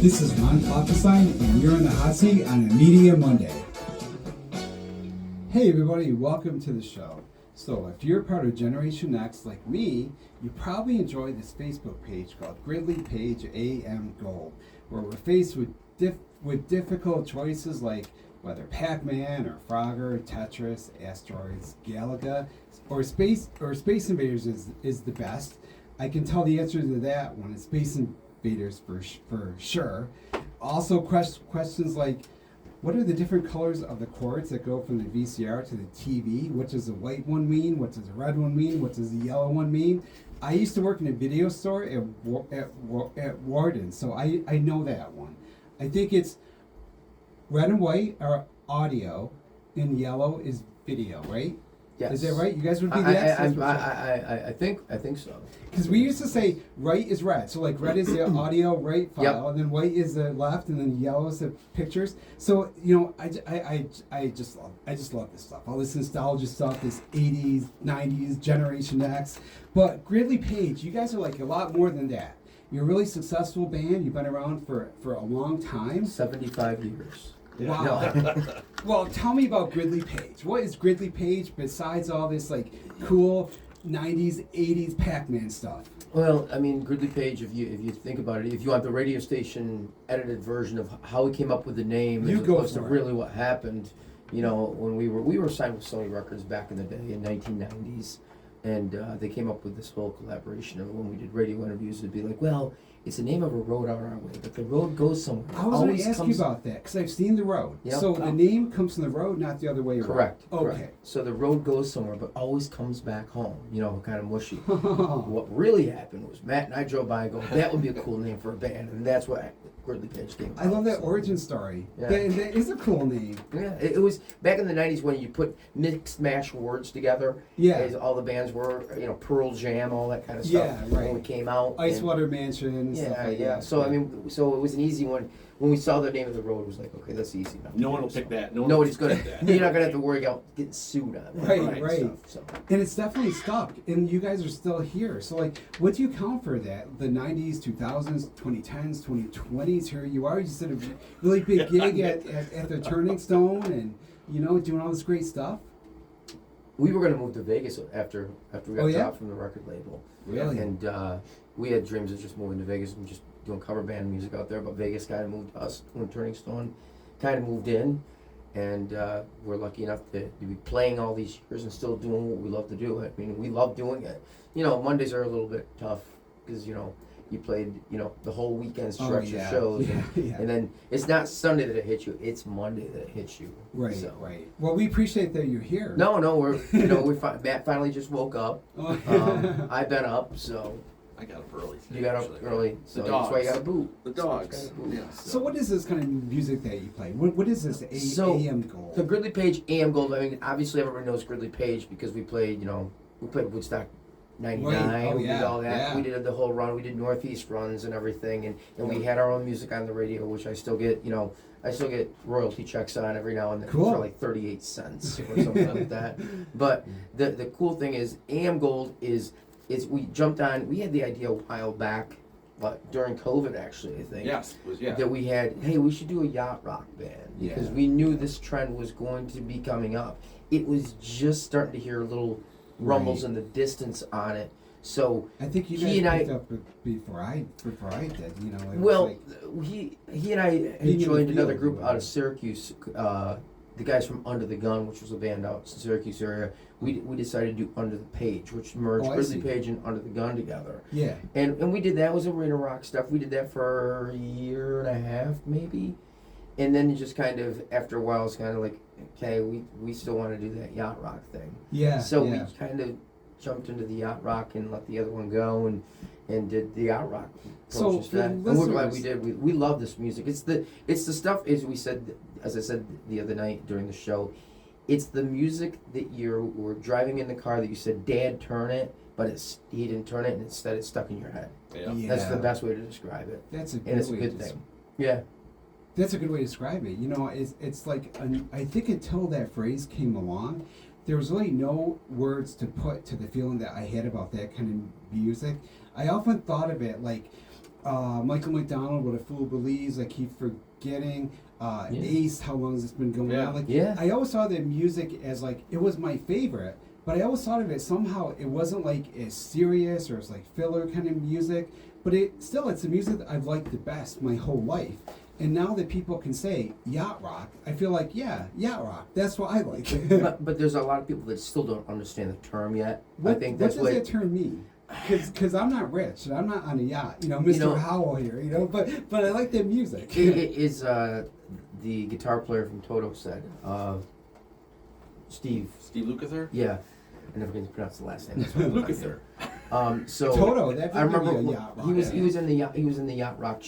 This is Ron Klopfenstein, and you're in the hot seat on a Media Monday. Hey everybody, welcome to the show. So if you're part of Generation X like me, you probably enjoy this Facebook page called Gridley Paige AM Gold, where we're faced with difficult choices like whether Pac-Man or Frogger, Tetris, Asteroids, Galaga, or Space Invaders is the best. I can tell the answer to that one. It's Space Invaders for sure. Also questions like, what are the different colors of the cords that go from the VCR to the TV? What does the white one mean? What does the red one mean? What does the yellow one mean? I used to work in a video store at Warden, so I know that one. I think it's red and white are audio, and yellow is video, right? Yes. Is that right? You guys would be the experts. I think so. Because we used to say right is red, so like red is the audio right file, Yep. and then white is the left, and then yellow is the pictures. So you know, I just love this stuff, all this nostalgia stuff, this '80s, '90s, Generation X. But Gridley Paige, you guys are like a lot more than that. You're a really successful band. You've been around for a long time. 75 years. Wow. No. Well, tell me about Gridley Paige. What is Gridley Paige besides all this like cool '90s, '80s Pac-Man stuff? Well, I mean, Gridley Paige, if you think about it, if you want the radio station edited version of how we came up with the name, as opposed to really what happened, you know, when we were signed with Sony Records back in the day in 1990s, and they came up with this whole collaboration of when we did radio interviews, it'd be like, well, it's the name of a road on our way, but the road goes somewhere. I was going to ask you about that because I've seen the road. Yep. So the name comes from the road, not the other way around. Correct. Okay. Correct. So the road goes somewhere, but always comes back home. You know, kind of mushy. What really happened was Matt and I drove by and go, that would be a cool name for a band, and that's what Gridley Paige came from. I love that origin story. Yeah. That is a cool name. Yeah, it was back in the 90s when you put mixed mash words together. Yeah. As all the bands were, you know, Pearl Jam, all that kind of stuff. Yeah, right. When we came out. Icewater Mansion and stuff like that. So, I mean, so it was an easy one. When we saw the name of the road, it was like, okay, that's easy enough. No one will pick that. Nobody's going to. You're not going to have to worry about getting sued on that. Right. Stuff, so. And it's definitely stuck, and you guys are still here. So, like, what do you count for that? The 90s, 2000s, 2010s, 2020s, here you are. You just did a really big gig at the Turning Stone and, you know, doing all this great stuff. We were going to move to Vegas after we got dropped from the record label. Really? And we had dreams of just moving to Vegas and just doing cover band music out there, but Vegas kind of moved us when Turning Stone kind of moved in, and we're lucky enough to be playing all these years and still doing what we love to do. I mean, we love doing it. You know, Mondays are a little bit tough because, you know, you played, you know, the whole weekend stretch of shows, and then it's not Sunday that it hits you, it's Monday that it hits you. Right, so. right. Well, we appreciate that you're here. No, we're, you know, Matt finally just woke up. I've been up, so. I got up early. You got up early, so The that's why you dogs. got a boot. The dogs. Yeah. So what is this kind of music that you play? What is this AM Gold? The Gridley Paige AM Gold, I mean, obviously everybody knows Gridley Paige because we played, you know, Woodstock 99, Right. Oh, we did all that. Yeah. We did the whole run, we did Northeast runs and everything, and we had our own music on the radio, which I still get, you know, royalty checks on every now and then Cool. for like 38 cents or something like that. But the cool thing is AM Gold is we jumped on, we had the idea a while back, but during COVID actually, I think. Yes. That we had, hey, we should do a Yacht Rock band because we knew this trend was going to be coming up. It was just starting to hear little rumbles in the distance on it. So I think you guys picked up before I did. You know. Well, he and I had joined another group out of Syracuse. The guys from Under the Gun, which was a band out in the Syracuse area. We decided to do Under the Page, which merged Gridley Paige and Under the Gun together. Yeah. And we did that. It was arena rock stuff. We did that for a year and a half, maybe. And then just kind of, after a while, it's kind of like, okay, we still want to do that Yacht Rock thing. Yeah. So we kind of jumped into the Yacht Rock and let the other one go and did the Yacht Rock. So and we're glad we did. We love this music. It's the stuff, as I said the other night during the show, it's the music that we're driving in the car that you said, Dad, turn it, but he didn't turn it, and instead it's stuck in your head. Yeah. That's the best way to describe it. That's a good and it's a way good thing. Yeah. That's a good way to describe it. You know, it's like, I think until that phrase came along, there was really no words to put to the feeling that I had about that kind of music. I often thought of it like Michael McDonald, What a Fool Believes, I keep forgetting. Ace, How Long Has This Been Going On? Like, I always saw the music as like, it was my favorite, but I always thought of it somehow, it wasn't like as serious or as like filler kind of music, but it's the music that I've liked the best my whole life. And now that people can say yacht rock, I feel like, yacht rock, that's what I like. but there's a lot of people that still don't understand the term yet. What, I think what that's does that term mean? Because I'm not rich and I'm not on a yacht, Mr. Howell here, but I like that music. It is the guitar player from Toto said, Steve Lukather? Yeah, I never can pronounce the last name. Lukather. So Toto, that I remember a yacht rock. he was in the Yacht Rock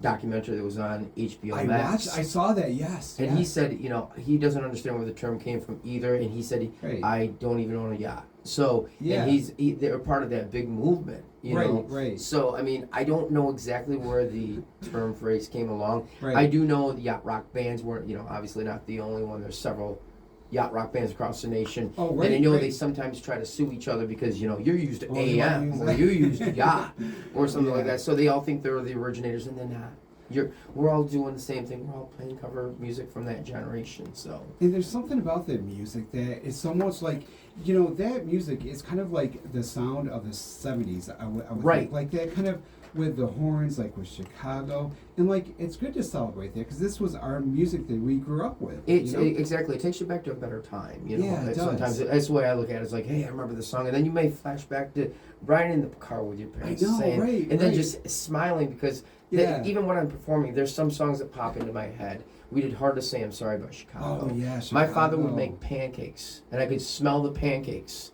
documentary that was on HBO Max. I saw that, yes. And he said, he doesn't understand where the term came from either, and he said, I don't even own a yacht. So, and they're part of that big movement, know. Right. So, I mean, I don't know exactly where the term phrase came along. Right. I do know the yacht rock bands weren't, obviously not the only one. There's several yacht rock bands across the nation. Oh, right, and I know they sometimes try to sue each other because, you used AM or you used yacht or something like that. So they all think they're the originators, and they're not. We're all doing the same thing. We're all playing cover music from that generation. So. And there's something about that music that is so much like, that music is kind of like the sound of the 70s. I would think. Like that kind of with the horns, like with Chicago. And like, it's good to celebrate that because this was our music that we grew up with. Exactly. It takes you back to a better time. Yeah, it does. Sometimes that's the way I look at it. It's like, hey, I remember the song. And then you may flash back to riding in the car with your parents. Then just smiling because even when I'm performing, there's some songs that pop into my head. We did Hard to Say I'm Sorry About Chicago. Oh, yeah, My father would make pancakes, and I could smell the pancakes.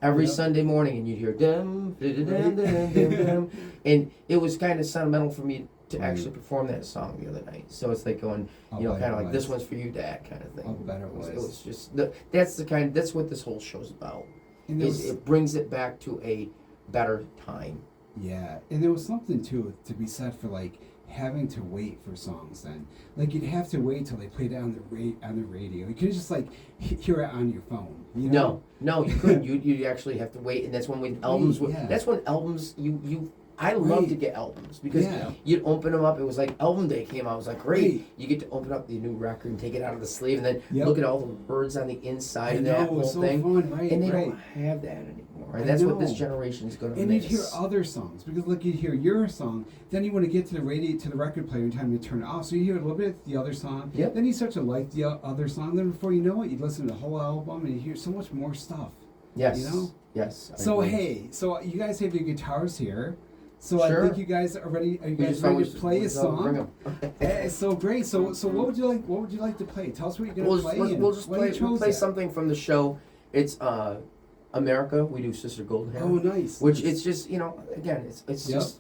Every Sunday morning, and you'd hear dum, dum, dum, dum, dum, dum. And it was kind of sentimental for me to actually perform that song the other night. So it's like going, kind of like, this one's for you, Dad, kind of thing. I'll bet it was. It was just, that's what this whole show's about. It brings it back to a better time. Yeah, and there was something too to be said for like having to wait for songs. Then, like you'd have to wait till they played it on the radio. You couldn't just like hear it on your phone. No, you couldn't. You actually have to wait, and that's when albums. That's when albums. I love to get albums because you'd open them up. It was like album day came out. It was like great. You get to open up the new record and take it out of the sleeve, and then look at all the words on the inside of that whole thing. Fun, and they don't have that anymore. And that's what this generation is going to miss. And you'd hear other songs because like you'd hear your song, then you want to get to the radio to the record player in time to turn it off. So you hear a little bit of the other song. Then you start to like the other song. Then before you know it, you listen to the whole album and you hear so much more stuff. Yes. Yes. So so you guys have your guitars here. So I think you guys are ready. Are you guys ready to play a song? So great. So what would you like? What would you like to play? Tell us what you're gonna play. We'll just play something from the show. It's America. We do Sister Golden Hair. Oh, nice. Which it's just again it's just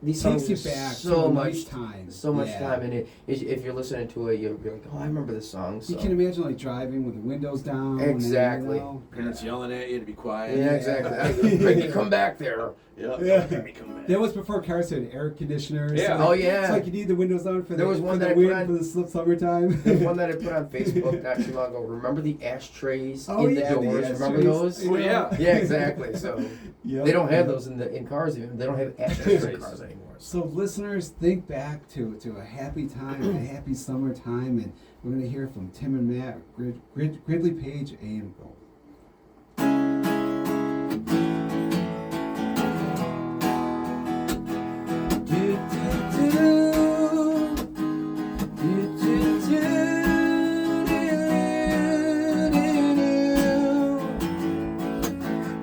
these songs takes you back so to much time. So much time, and if you're listening to it, you'll be like, oh, I remember this song. So. You can imagine like driving with the windows down. Exactly. Parents yelling at you to be quiet. Yeah, exactly. Make me come back there. Make me come back. That was before cars had air conditioners. Yeah. So yeah. It's like you need the windows down for there was one that for the summertime. There's one that I put on Facebook not too long ago. Remember the ashtrays in the doors? The remember those? Oh yeah. Yeah, exactly. So they don't have those in cars even. They don't have ashtrays in cars anymore. So listeners, think back to a happy time, a happy summertime, and we're going to hear from Tim and Matt, Gridley Paige AM Gold.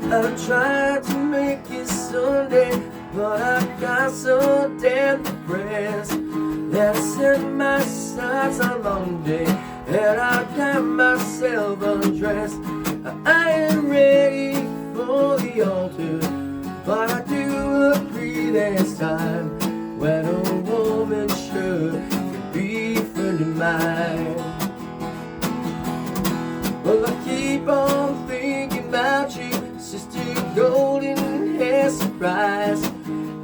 I tried to make it Sunday, but I got so damn depressed that I set my sights on Monday, and I got myself undressed. I am ready for the altar, but I do agree there's time when a woman should be a friend of mine. Well, I keep on thinking about you, Sister Golden Hair Surprise,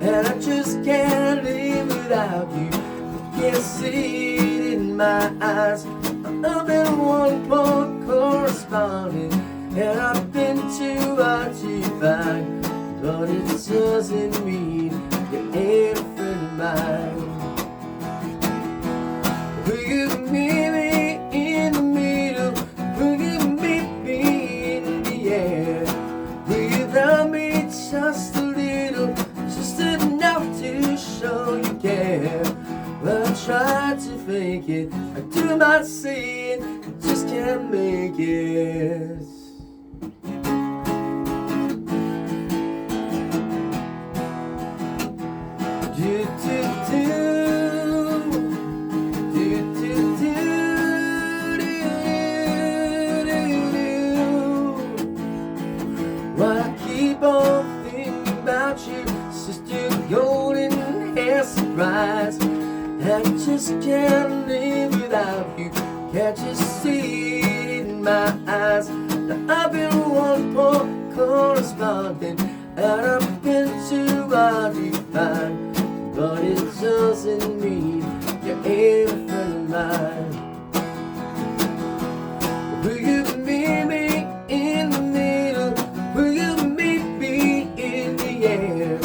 and I just can't live without you. I can't see it in my eyes. I've been one point correspondent, and I've been too hard to find, but it doesn't mean you ain't a friend of mine. Will you meet me in the middle? Will you meet me in the air? Will you love me just a little, just enough to show you care? Well, I tried to fake it, I do not see it, just can't make it. Do, do, do. Do, do, do. Do, do, do. Why I keep on thinking about you, sister, golden hair surprise. I just can't live without you. Can't you see it in my eyes? Now I've been one poor correspondent, and I've been too hard to find. But it doesn't mean you ain't a friend of mine. Will you meet me in the middle? Will you meet me in the air?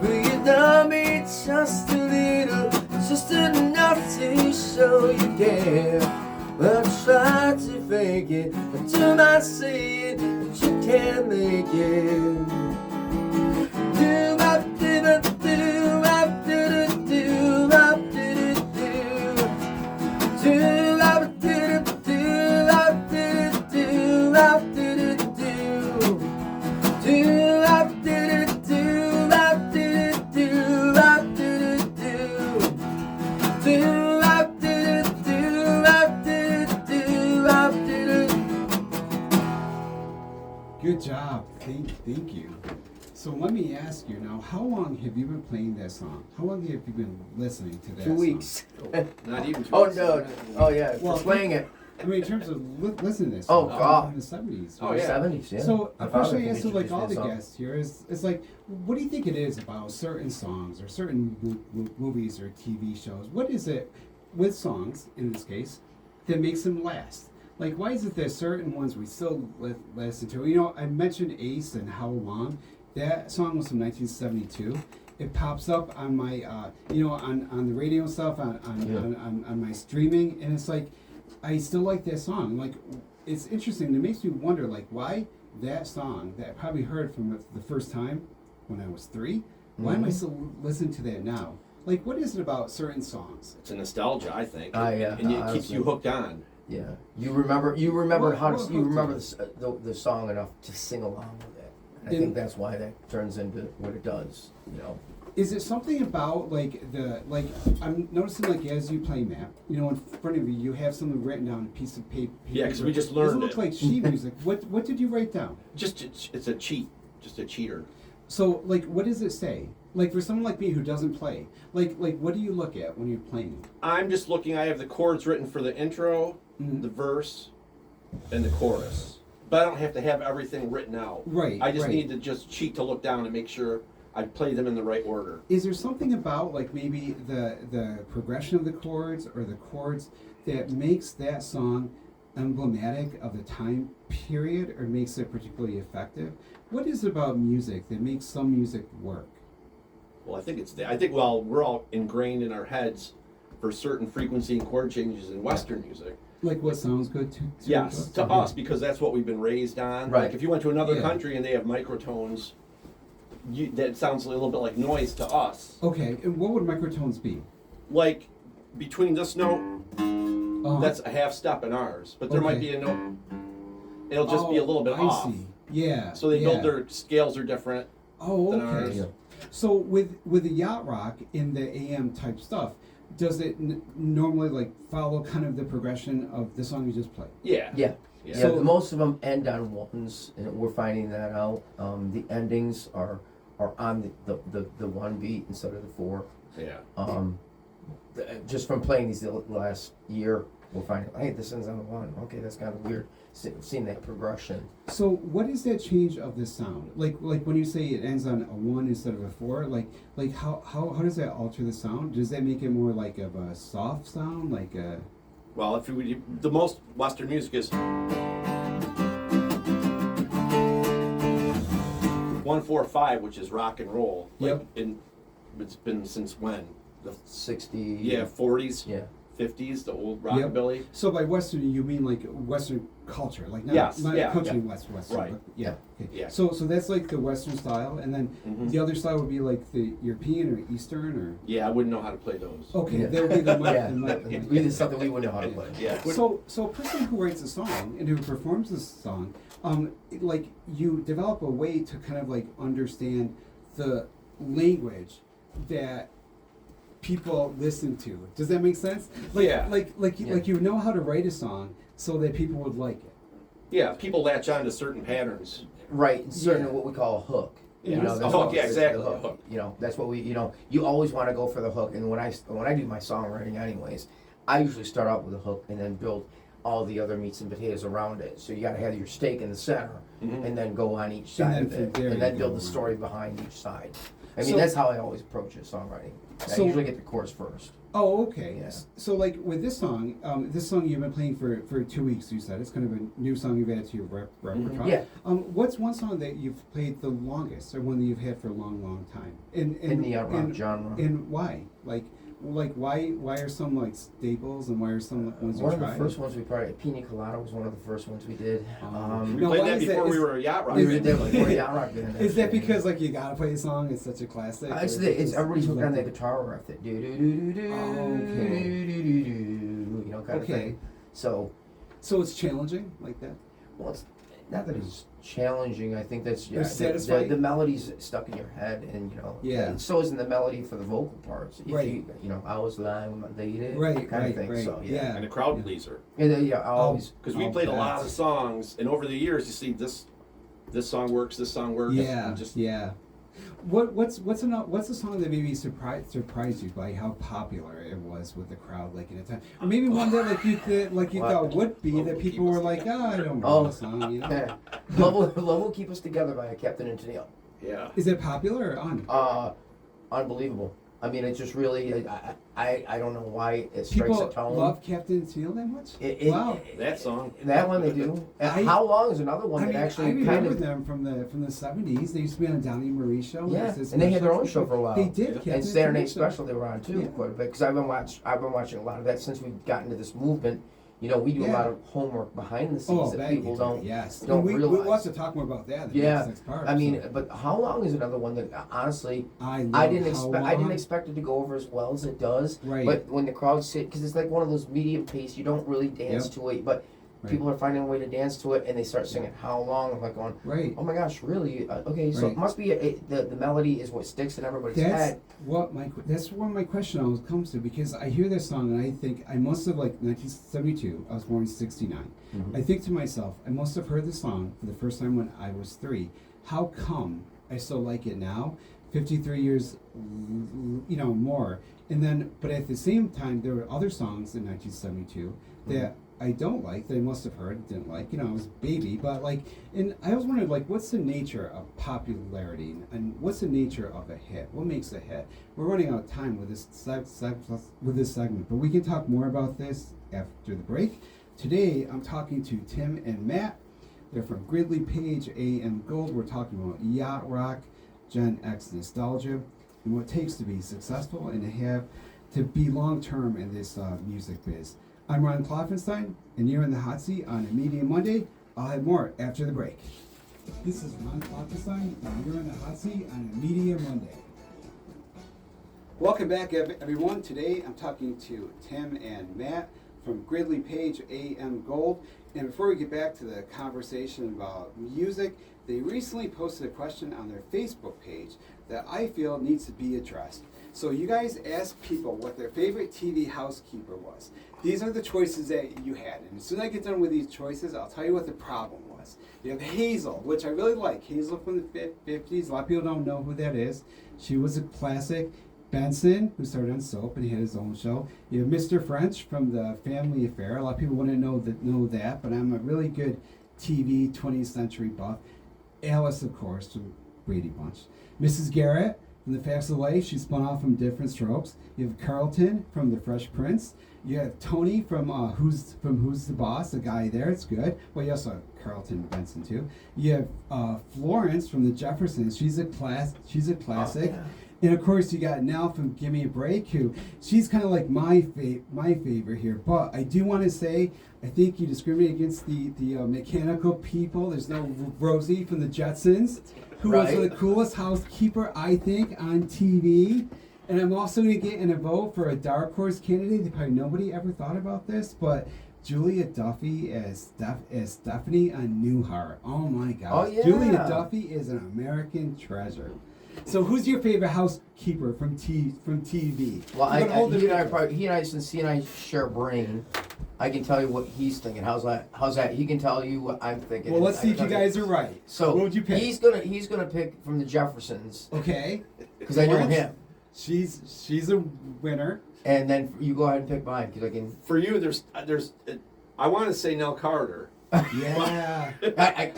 Will you love me just a little, just enough to show you care? Well, I tried to fake it, but do not see it, but you can't make it. Good job. Thank you. So let me ask you now, how long have you been playing that song? How long have you been listening to that 2 weeks. Not even 2 Oh weeks. no! Oh yeah, Well, just playing it. I mean, in terms of listening to this Oh, song, God. in the 70s. Oh, right? yeah. 70s, yeah. So My the father question I asked to like introduced all me the to the song. guests here is like, what do you think it is about certain songs or certain movies or TV shows? What is it with songs, in this case, that makes them last? Like, why is it there's certain ones we still listen to? You know, I mentioned Ace and How Long. That song was from 1972. It pops up on my, you know, on the radio and stuff, on my streaming, and it's like, I still like that song. Like, it's interesting. It makes me wonder, like, why that song that I probably heard from the first time when I was 3, why am I still listening to that now? Like, what is it about certain songs? It's a nostalgia, I think. Yeah, And it keeps honestly. you hooked on. Yeah, you remember What- how what to, you hooked remember you? the song enough to sing along with it. And I And- think that's why that turns into what it does. You know. Is it something about like I'm noticing like as you play Matt, you know, in front of you, you have something written down on a piece of paper. Yeah, 'cause we just Does it learned look it. like sheet music? What did you write down? It's a cheat. Just a cheater. So like, what does it say? Like for someone like me who doesn't play, like what do you look at when you're playing? I'm just looking. I have the chords written for the intro, Mhm. the verse, and the chorus. But I don't have to have everything written out. Right, I just right. need to just cheat to look down and make sure I play them in the right order. Is there something about like maybe the progression of the chords or the chords that makes that song emblematic of the time period or makes it particularly effective? What is it about music that makes some music work? Well, I think it's I think we're all ingrained in our heads for certain frequency and chord changes in Western music. Like what sounds good to Yes, to us, because that's what we've been raised on. Right. Like if you went to another Yeah. country and they have microtones, that sounds a little bit like noise to us. Okay, and what would microtones be? Like between this note, Uh-huh. that's a half step in ours, but there might Okay. be a note. It'll just be a little bit I off. see. Yeah. So they yeah. build their scales are different. Oh, than okay. ours. Yeah. So with the Yacht Rock in the AM type stuff, does it normally like follow kind of the progression of the song you just played? Yeah. Yeah. Yeah. Yeah, So- most of them end on ones, and we're finding that out. The endings are on the one beat instead of the 4. Yeah. Just from playing these the last year, we're finding, hey, this ends on the 1. Okay, that's kind of weird. Seeing that progression. So what is that change of the sound? Like when you say it ends on a 1 instead of a 4, like how does that alter the sound? Does that make it more like of a soft sound, like a Well, if we the most Western music is 1-4-5, which is rock and roll. Like Yep. in it's been since when? The 60. yeah, 40s, Yeah. 50s, the old rockabilly. So by Western, you mean like Western culture, like not, Yes, not yeah, country yeah. Western. Right. But yeah. Okay. Yeah. So that's like the Western style, and then Mhm. the other style would be like the European or Eastern Yeah, I wouldn't know how to play those. or. Okay, Yeah. that would be the Yeah. mic. It's something we wouldn't know how to play. Yeah. So a person who writes a song and who performs this song, like you develop a way to kind of like understand the language that people listen to. Does that make sense? Like, Yeah. Like Yeah. you know how to write a song so that people would like it. Yeah, people latch on to certain patterns. Right, and certain Yeah. what we call a hook. Yeah. You know, A that's hook, what- yeah, the exactly, a hook. hook. You know, that's what we. You know, you always want to go for the hook. And when I do my songwriting, anyways, I usually start out with a hook and then build all the other meats and potatoes around it. So you got to have your steak in the center, Mhm. and then go on each And side then of from it, there and you then go build the around. story behind each side. I mean, So- that's how I always approach it, songwriting. I So- usually get the chorus first. Oh, okay. Yeah. So like with this song you've been playing for 2 weeks. You said it's kind of a new song you've added to your repertoire. Yeah. What's one song that you've played the longest, or one that you've had for a long, long time? In the yacht rock genre. And why? Like why are some like staples and why are some ones you One of tried? the first ones we probably Pina Colada was one of the first ones we did. We Now, played why that is that? before we Is- were a yacht rock. we is- did like we're yacht rock band. Is that actually. because like you gotta play a song? It's such a classic. It's, or it's just- everybody's you hooking on like that it? guitar riff that do do do do do Okay. do do do, you know, kind of Okay. thing. So, So it's challenging like that. well, it's not that it's challenging. I think that's yeah, satisfying? the melody's stuck in your head, and you know, Yeah. and so isn't the melody for the vocal parts. If Right. you know, I was lying with my lady, Right, kind right, of thing. right. So Yeah. And a crowd pleaser. and then, yeah, I always. Because we I'll played a bet. lot of songs, and over the years, you see this song works, this song works. Yeah, and just yeah. What's a song that maybe surprised you by how popular it was with the crowd, like in a time, or maybe one that like you What? thought would be Love that will people keep us were like, I don't know Oh. the song, you know. Yeah. Love will keep us together by Captain and Tennille. yeah. Is it popular or on? Unbelievable. I mean, it's just really. I don't know why it strikes People a tone. love Captain Steel that much. Wow. That song. That one they do. I- How long is another one I that mean, actually I remember kind of. them from the 70s. They used to be on Donnie Marie show. Yeah, This and they had their special own show for a while. They did. Yeah. Captain And Saturday Night Steel show. Special they were on too Yeah. quite a bit because I've been watching a lot of that since we've gotten to this movement. You know, we do a Yeah. lot of homework behind the scenes Oh, that that people you do, don't. Yes. don't we realize. We'll have to talk more about that. In the Yeah, next part, I mean, so. but how long is another one that honestly I I love didn't how expect. I didn't long- expect it to go over as well as it does. Right. But when the crowd sit, because it's like one of those medium pace, you don't really dance Yep. to it, but Right. people are finding a way to dance to it, and they start singing "How Long?" I'm like going, Right. "Oh my gosh, really? Okay, so Right. it must be the melody is what sticks in everybody's That's head." that's what my question always comes to, because I hear this song and I think I must have, like, 1972. I was born in '69. Mhm. I think to myself, I must have heard the song for the first time when I was 3. How come I still like it now, 53 years, more? And then, but at the same time, there were other songs in 1972 that I don't like, that I must have heard, didn't like. I was a baby, but like, and I always wondered, like, what's the nature of popularity and what's the nature of a hit? What makes a hit? We're running out of time with this segment, but we can talk more about this after the break. Today, I'm talking to Tim and Matt. They're from Gridley Paige AM Gold. We're talking about Yacht Rock, Gen X nostalgia, and what it takes to be successful and to be long-term in this music biz. I'm Ron Klopfenstein, and you're in the hot seat on a Media Monday. I'll have more after the break. This is Ron Klopfenstein, and you're in the hot seat on a Media Monday. Welcome back, everyone. Today I'm talking to Tim and Matt from Gridley Paige AM Gold. And before we get back to the conversation about music, they recently posted a question on their Facebook page that I feel needs to be addressed. So you guys asked people what their favorite TV housekeeper was. These are the choices that you had. And as soon as I get done with these choices, I'll tell you what the problem was. You have Hazel, which I really like. Hazel from the 50s. A lot of people don't know who that is. She was a classic. Benson, who started on Soap and he had his own show. You have Mr. French from the Family Affair. A lot of people wouldn't know that, but I'm a really good TV 20th century buff. Alice, of course, from Brady Bunch. Mrs. Garrett from The Facts of Life. She spun off from Different Strokes. You have Carlton from The Fresh Prince. You have Tony from Who's the Boss, the guy there. It's good. Well, you also have Carlton and Benson too. You have Florence from The Jeffersons. She's a classic. Oh, yeah. And of course, you got Nell from Give Me a Break, who she's kind of like my favorite here. But I do want to say, I think you discriminate against the mechanical people. There's no Rosie from the Jetsons, who was Right. the coolest housekeeper, I think, on TV. And I'm also going to get in a vote for a dark horse candidate. Probably nobody ever thought about this, but Julia Duffy as Stephanie on Newhart. Oh my gosh. Oh, yeah. Julia Duffy is an American treasure. So who's your favorite housekeeper from TV? Well, We're gonna hold the picture. since he and I share a brain, I can tell you what he's thinking. How's that? He can tell you what I'm thinking. Well, let's I see can if you tell guys are right. So what would you pick? He's gonna pick from the Jeffersons Okay. because I know What? him. She's a winner. And then you go ahead and pick mine because I can. For you, I want to say Nell Carter. Yeah.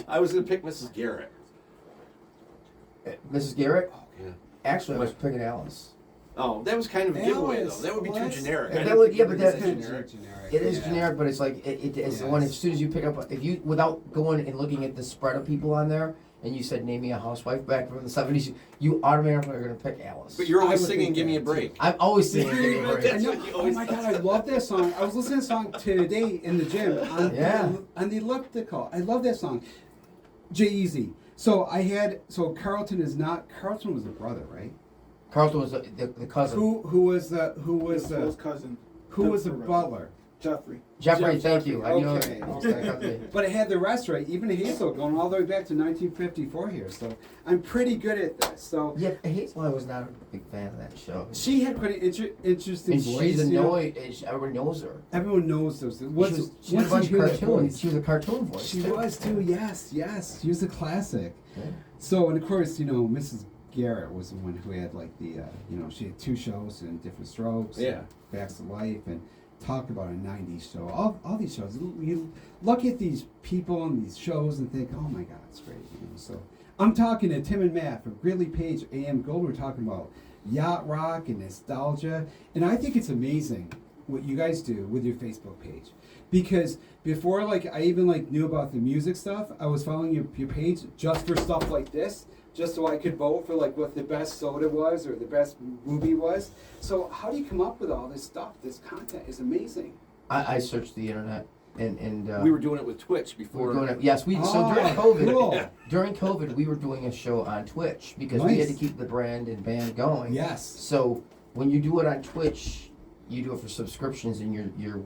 I was going to pick Mrs. Garrett. Mrs. Garrett. Yeah. Actually, I was picking Alice. Oh, that was kind of a giveaway, though. Alice. That would be Well, too that's- generic. Yeah, I that didn't would- think yeah, you but were that- gonna say generic. It is Yeah. generic, but it's like it's the one. Yes. As soon as you pick up, if you without going and looking at the spread of people on there, and you said name me a housewife back from the '70s, you automatically are gonna pick Alice. But you're I always would singing think "Give Me a that, Break." I'm always singing "Give Me a I Break." know. Oh my god, I love that song. I was listening to that song today in the gym on the elliptical. I love that song. J-Eazy. So Carlton was a brother, right? Carlton was the cousin. Who was the His cousin. butler? Jeffrey. Jeffrey, Jeff thank you. I knew okay. it. But it had the rest right. Even Hazel going all the way back to 1954 here. So I'm pretty good at this. So Yeah, Hazel, I was not a big fan of that show. she had quite an interesting And voice. she's you know. annoyed. Everyone knows her. Everyone knows those. She was a bunch of cartoons. She was a cartoon voice. She too. was too. Yes. She was a classic. Yeah. So, and of course, Mrs. Garrett was the one who had like the, she had 2 shows and Different Strokes. Yeah. And Facts of Life and talk about a 90s show. All these shows. You look at these people and these shows and think, oh my God, it's great. So I'm talking to Tim and Matt from Gridley Paige AM Gold. We're talking about Yacht Rock and nostalgia. And I think it's amazing what you guys do with your Facebook page. Because before, I even knew about the music stuff, I was following your page just for stuff like this, just so I could vote for what the best soda was or the best movie was. So how do you come up with all this stuff? This content is amazing. I searched the internet and We were doing it with Twitch we before. were doing it. Yes, so during Oh, COVID, cool. during COVID, we were doing a show on Twitch because we had to Nice. keep the brand and band going. Yes. So when you do it on Twitch, you do it for subscriptions and you're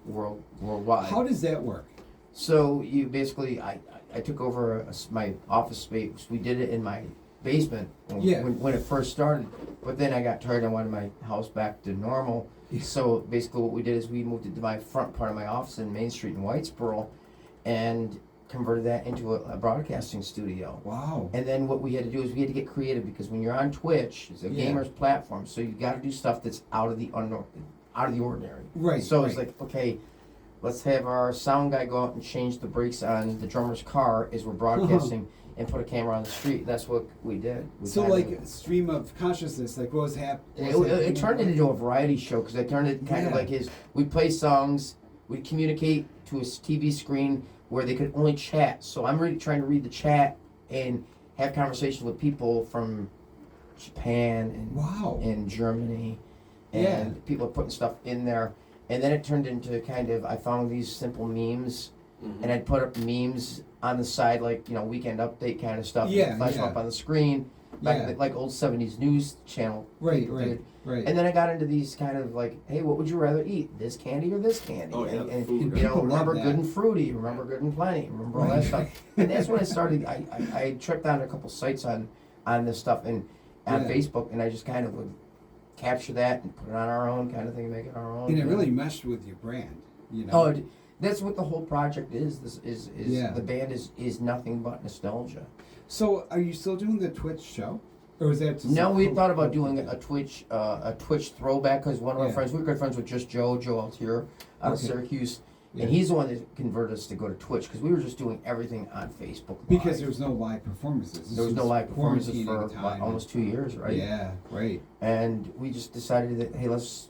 worldwide. How does that work? So you basically, I took over my office space. We did it in my basement when it first started. But then I got tired. I wanted my house back to normal. Yeah. So basically what we did is we moved it to my front part of my office in Main Street in Whitesboro and converted that into a broadcasting studio. Wow. And then what we had to do is we had to get creative because when you're on Twitch, it's a gamer's platform, so you got to do stuff that's out of the ordinary. Right. So right. it's like, okay, let's have our sound guy go out and change the brakes on the drummer's car as we're broadcasting and put a camera on the street. That's what we did. We So kinda- stream of consciousness, what was happening? it turned it into a variety show because I turned it kind of Yeah. like we'd play songs, we'd communicate to a TV screen where they could only chat. So I'm really trying to read the chat and have conversations with people from Japan and Wow. and Germany, and Yeah. people are putting stuff in there. And then it turned into I found these simple memes, Mhm. and I'd put up memes on the side, weekend update kind of stuff. and Yeah, flash them yeah. up on the screen, Yeah. like old '70s news channel. Right, people right, did. right. And then I got into these kind of hey, what would you rather eat, this candy or this candy? Oh, yeah, and food. People love remember that. good and fruity, remember good and plenty, remember all that Right. stuff. And that's when I started. I tripped on a couple sites on this stuff and on Yeah. Facebook, and I just kind of would capture that and put it on our own kind of thing, make it our own. And it you know? really meshed with your brand, Oh, that's what the whole project is. This is Yeah. the band is nothing but nostalgia. So, are you still doing the Twitch show, or is that just No, we thought about doing a Twitch throwback because one of our Yeah. friends, we were good friends with just Joe Altier out of Okay. Syracuse, Yeah. and he's the one that converted us to go to Twitch because we were just doing everything on Facebook Live. because there was no live performances. There was no live performances for quarantining time. almost 2 years, right? Yeah, right. And we just decided that hey, let's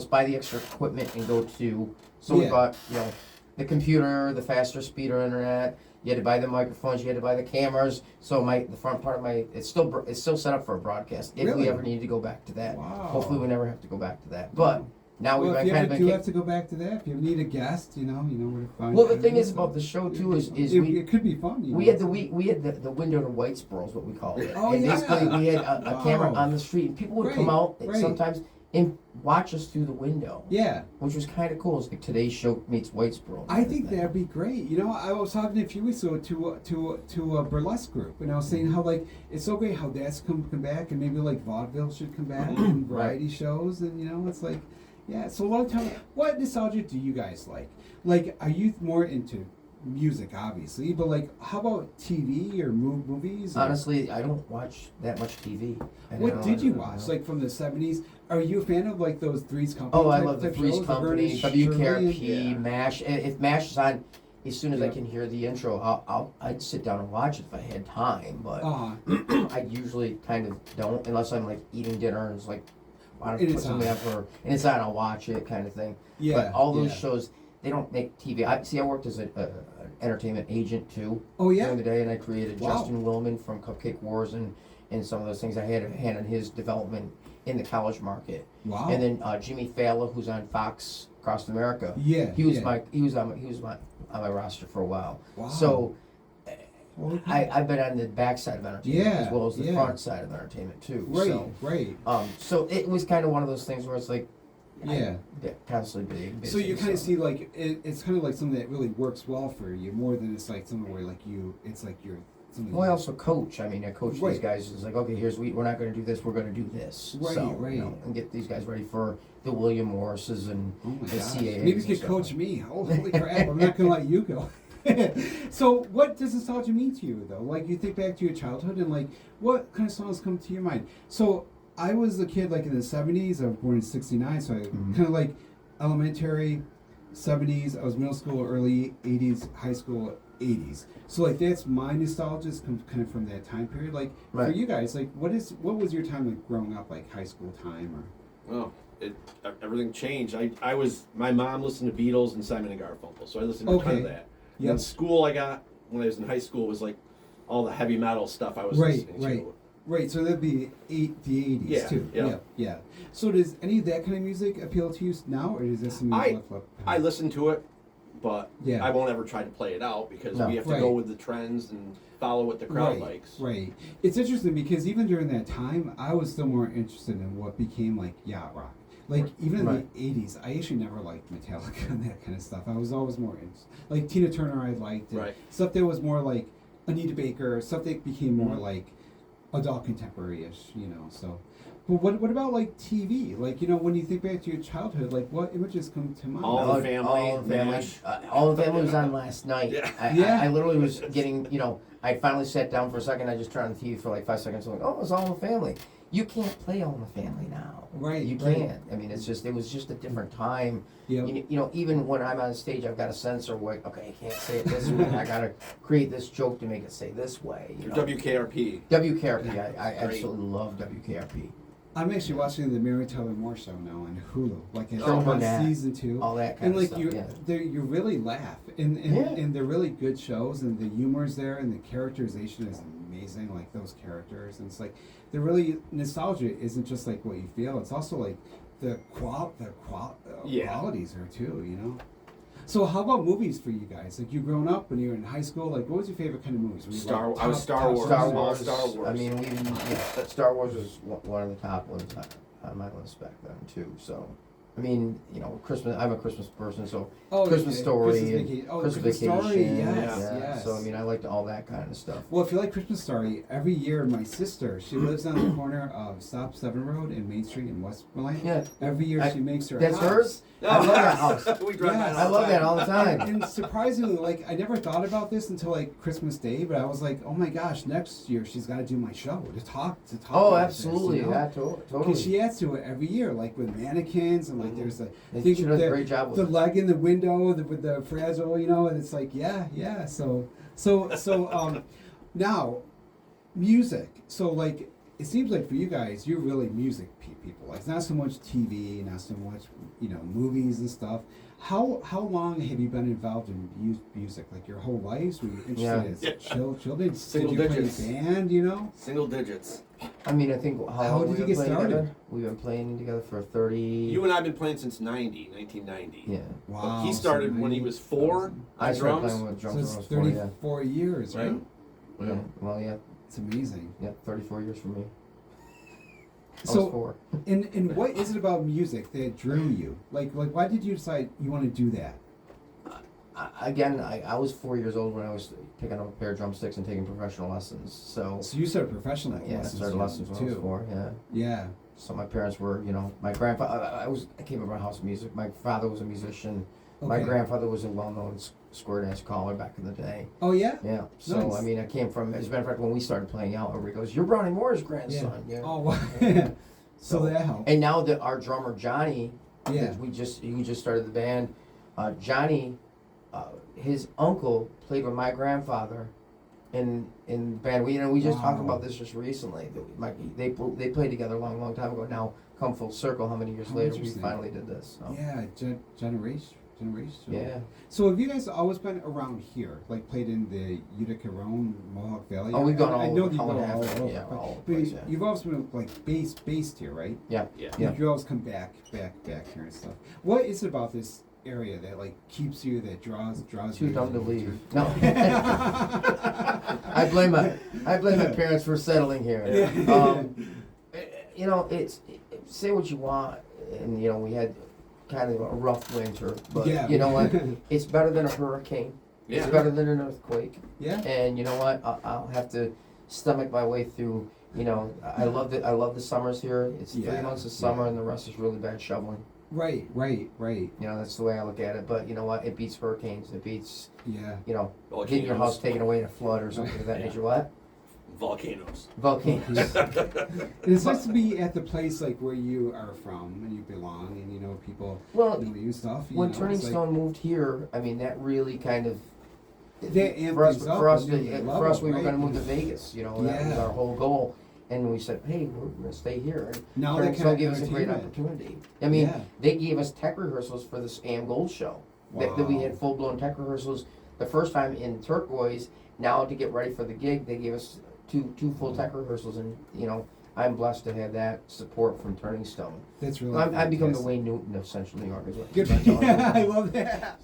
buy the extra equipment and go to. So we Yeah. bought the computer, the faster speeder internet, You had to buy the microphones. You had to buy the cameras. So the front part of it's still set up for a broadcast. If Really? we ever need to go back to that, Wow. hopefully we never have to go back to that. But now Well, we've if you kind ever of do been. have to go back to that, if you need a guest, you know where to find. Well, the thing Kevin, is about the show too is it could be fun. we had the window to Whitesboro is what we call it. Oh, and yeah. basically we had a camera Wow. on the street, and people would come Right, out right. sometimes and watch us through the window. Yeah. Which was kind of cool. It's like Today's Show meets Whitesboro. I think that'd be great. You know, I was talking a few weeks ago to a burlesque group, and I was saying how like it's so great how that's come back, and maybe like vaudeville should come back and variety shows, and it's like, yeah. So a lot of times, what nostalgia do you guys like? Like, are you more into music, obviously, but like, how about TV or movies? Or, Honestly, I don't watch that much TV. And I what don't- did you I don't watch? know. Like from the '70s? Are you a fan of like those Three's Company? Oh, I type- love the type Three's shows, Company, Ernest Shirley WKRP, Yeah. MASH. If MASH is on, as soon as I Yeah. can hear the intro, I'd sit down and watch it if I had time. But Uh-huh. I usually kind of don't unless I'm like eating dinner and it's like I want to And put it's something on. up and it's on. I'll watch it kind of thing. Yeah. But all those yeah. shows, they don't make TV. I worked as an entertainment agent too. Oh yeah. During the day, and I created Wow. Justin Willman from Cupcake Wars and some of those things. I had a hand in his development in the college market. Wow. And then Jimmy Fallon, who's on Fox Across America. Yeah. He was yeah. on my roster for a while. Wow. So Holy cow. I've been on the back side of entertainment Yeah, as well as the yeah. front side of entertainment too. Right. So, Right. so it was kind of one of those things where it's like, Yeah. constantly being busy. So you kind of see like it's kind of like something that really works well for you more than it's like something where like it's like you're something. Well, I also coach. I mean, I coach Right. these guys. It's like, okay, we're not going to do this. We're going to do this. Right, So, right. and get these guys ready for the William Morrises and Oh my the gosh. CAAs. Maybe you and could stuff coach like me. Holy crap! I'm not gonna let you go. So what does nostalgia mean to you though? Like you think back to your childhood and like what kind of songs come to your mind? So I was a kid like in the 70s. I was born in '69, so I kind of like elementary 70s. I was middle school, early 80s, high school 80s. So like that's my nostalgia comes kind of from that time period. Like for Right. you guys, like what was your time like growing up, like high school time or? Oh, everything changed. My mom listened to Beatles and Simon and Garfunkel, so I listened to a ton Okay. of that. And Yep. then school I got when I was in high school was like all the heavy metal stuff I was Right, listening right. to. Right, so that'd be the 80s Yeah, too. yeah. Yeah. So does any of that kind of music appeal to you now, or is this some music left? I listen to it, but Yeah. I won't ever try to play it out because No. we have to Right. go with the trends and follow what the crowd right, likes. Right. It's interesting because even during that time, I was still more interested in what became like yacht rock. Like even in Right. the 80s, I actually never liked Metallica and that kind of stuff. I was always more interested. Like Tina Turner, I liked. And Right. stuff that was more like Anita Baker, stuff that became more Mhm. like adult contemporary-ish, so. But what about like TV? Like, when you think back to your childhood, like what images come to mind? All All in the Family, All in the Family. MASH. All in the Family was on last night. Yeah. Yeah. I literally was getting, I finally sat down for a second. I just turned on the TV for like 5 seconds. I'm like, oh, it's All in the Family. You can't play All in the Family now. Right, You right. can't. I mean, it was just a different time. Yep. Even when I'm on stage, I've got a censor where, okay, I can't say it this way. I got to create this joke to make it say this way. WKRP. WKRP. I Great. absolutely love WKRP. I'm actually watching the Mary Tyler Moore show now on Hulu, like it's Carol on Burnett, season 2. All that kind And of like stuff. you really laugh, and Yeah. and they're really good shows, and the humor's there, and the characterization is amazing. Like those characters, and it's like they're really nostalgia isn't just like what you feel; it's also like the Yeah. qualities are too. So how about movies for you guys? Like you growing up when you were in high school, like what was your favorite kind of movies? Were you I was Star Wars. Star All Wars. Star Wars. I mean, Star Wars was one of the top ones on my list back then too. So, I mean, Christmas. I'm a Christmas person, so Christmas Story, Christmas Story, Vacation. yes, yeah. yes. So I mean, I liked all that kind of stuff. Well, if you like Christmas Story, every year my sister, she lives on the corner of Stop 7 Road and Main Street in Westmoreland. Yeah. Every year she makes her That's house. hers. I love that house. We drive Yes. by I all love the that time. all the time. And surprisingly, like I never thought about this until like Christmas Day, but I was like, oh my gosh, next year she's got to do my show to talk. Oh, about absolutely. This, Yeah, totally. Because she adds to it every year, like with mannequins and like there's a She does a great job with the it. leg in the window with the fragile, and it's like so now music. So like it seems like for you guys, you're really music people. Like, it's not so much TV, not so much, movies and stuff. How long have you been involved in music? Like your whole lives? Were you interested as children? Single Did you digits. play band, Single digits. I mean, I think How long did you we've been get playing started? together? We've been playing together for 30. You and I have been playing since 1990. Yeah. Wow. But he started when he was 4 I on started drums. playing with drums So when it's I was 4, yeah. 34 years, right? Yeah. Well, yeah. It's amazing. Yeah, 34 years for me. I So, was 4. and what is it about music that drew you? Like why did you decide you want to do that? I was 4 years old when I was picking up a pair of drumsticks and taking professional lessons. So So you started professional yeah, I lessons. started lessons when I was too. 4. Yeah. Yeah. So my parents were, my grandfather. I came from a house of music. My father was a musician. My Okay. grandfather was a well-known square dance caller back in the day. Oh yeah. Yeah. So Nice. I mean, I came from. As a matter of fact, when we started playing out, everybody goes, "You're Brownie Moore's grandson." Yeah. Oh wow. So that helped. And now that our drummer Johnny, Yeah. he just started the band. Johnny, his uncle played with my grandfather in the band. We just talked Wow. about this just recently. They played together a long time ago. Now come full circle. How many years How later we interesting. finally did this? So. Yeah. Generation. Yeah. So have you guys always been around here? Like played in the Utica, Rome, Mohawk Valley? Oh, we've gone I all know over that you go Colin all Avenue, over. yeah, but- all over but place, yeah. you've always been like based here, right? Yeah. Yeah. Yeah. You always come back here and stuff. What is it about this area that like keeps you, that draws Too you? dumb to leave. No. I blame my parents for settling here. It's say what you want, and we had kind of a rough winter, but Yeah. you know what? It's better than a hurricane. Yeah. It's better than an earthquake. Yeah. And you know what? I'll have to stomach my way through. I love the summers here. It's 3 Yeah. months of summer, Yeah. and the rest is really bad shoveling. Right. That's the way I look at it. But you know what? It beats hurricanes. It beats Yeah. getting your house taken away in a flood or something of that Yeah. nature. What? Volcanoes. Volcanoes. And it's nice to be at the place like where you are from and you belong, and people Well, know you stuff. when Turning Stone moved here, I mean that really kind of That amped for us. things up For us, a new for us, we were level, going to right? move to Vegas. That was Yeah. our whole goal, and we said, "Hey, we're going to stay here." And Now Turning they Stone can gave us a great entertainment. opportunity. I mean, Yeah. they gave us tech rehearsals for this AM Gold show. That we Wow. had full blown tech rehearsals the first time in Turquoise. Now to get ready for the gig, they gave us two full tech rehearsals, and I'm blessed to have that support from Turning Stone. That's really. I've become the fantastic. Wayne Newton of Central New York. Is what Good. I'm telling you. Yeah, I love that.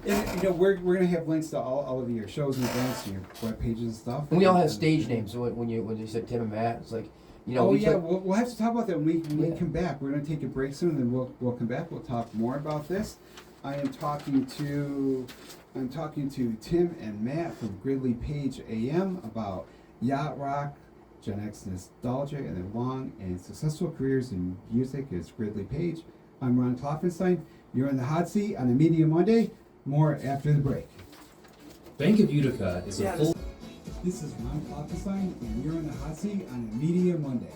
And we're gonna have links to all of your shows and events and your web pages and stuff. And we all have stage names. So when you said Tim and Matt, it's like, Oh we yeah, took, we'll have to talk about that when we Yeah. come back. We're gonna take a break soon, and then we'll come back. We'll talk more about this. I am talking to Tim and Matt from Gridley Paige AM about Yacht Rock, Gen X nostalgia, and their long and successful careers in music is Gridley Paige. I'm Ron Klopfenstein. You're in the hot seat on a Media Monday. More after the break. Bank of Utica is a full. This is Ron Klopfenstein, and you're in the hot seat on a Media Monday.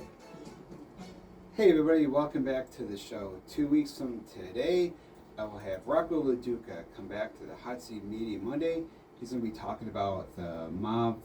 Hey everybody, welcome back to the show. 2 weeks from today, I will have Rocco LaDuca come back to the Hot Seat Media Monday. He's going to be talking about the Mob